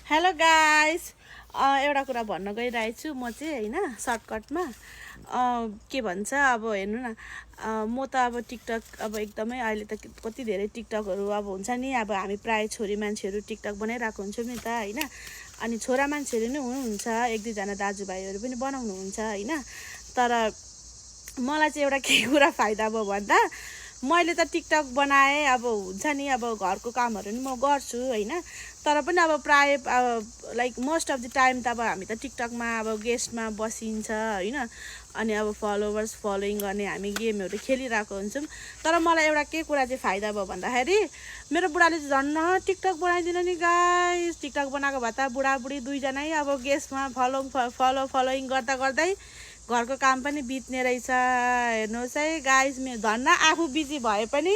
Hello guys, एउटा कुरा भन्न गइरहेको छु म चाहिँ हैन सर्टकटमा के भन्छ अब हेर्नु न। म त अब टिकटक अब एकदमै अहिले त कति धेरै टिकटकहरू अब हुन्छ नि। अब हामी प्राय छोरी मान्छेहरू टिकटक बनाइरहेको हुन्छौँ नि त हैन। अनि छोरा मान्छेहरू नि हुनुहुन्छ, एक दुईजना दाजुभाइहरू पनि बनाउनुहुन्छ हैन। तर मलाई चाहिँ एउटा के कुरा फाइदा भयो भन्दा मैले त टिकटक बनाएँ, अब हुन्छ नि अब घरको कामहरू नि म गर्छु हैन। तर पनि अब प्राय like most of the time त अब हामी त टिकटकमा अब गेस्टमा बसिन्छ हैन। अनि अब फलोवर्स फलोइङ गर्ने हामी गेमहरू खेलिरहेको हुन्छौँ। तर मलाई एउटा के कुरा चाहिँ फाइदा भयो भन्दाखेरि मेरो बुढाले चाहिँ झन्न टिकटक बनाइदिनु नि गाइस। टिकटक बनाएको भए त बुढाबुढी दुईजनै अब गेस्टमा फलोइङ गर्दा गर्दै घरको काम पनि बित्ने रहेछ। हेर्नुहोस् है गाइस, धन्न आफू बिजी भए पनि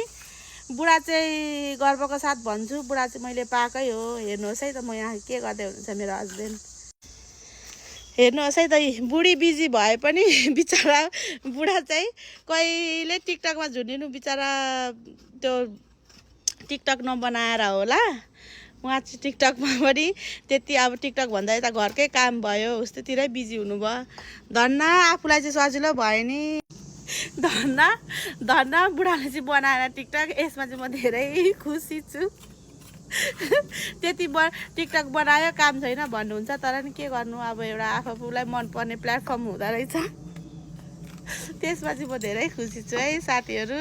बुढा चाहिँ गर्वको साथ भन्छु, बुढा चाहिँ मैले पाएकै हो। हेर्नुहोस् है त म यहाँ के गर्दै हुनुहुन्छ मेरो हस्बेन्ड। हेर्नुहोस् है त बुढी बिजी भए पनि बिचरा बुढा चाहिँ कहिले टिकटकमा झुन्डिनु बिचरा त्यो टिकटक नबनाएर होला। उहाँ चाहिँ टिकटकमा पनि त्यति अब टिकटक भन्दा यता घरकै काम भयो उस्तोतिरै बिजी हुनुभयो। धन्न आफूलाई चाहिँ सजिलो भयो नि। धन्न बुढाले चाहिँ बनाएर टिकटक, यसमा चाहिँ म धेरै खुसी छु। त्यति टिकटक बनायो काम छैन भन्नुहुन्छ, तर नि के गर्नु अब एउटा आफूलाई मनपर्ने प्लेटफर्म हुँदो रहेछ। त्यसमा चाहिँ म धेरै खुसी छु है साथीहरू।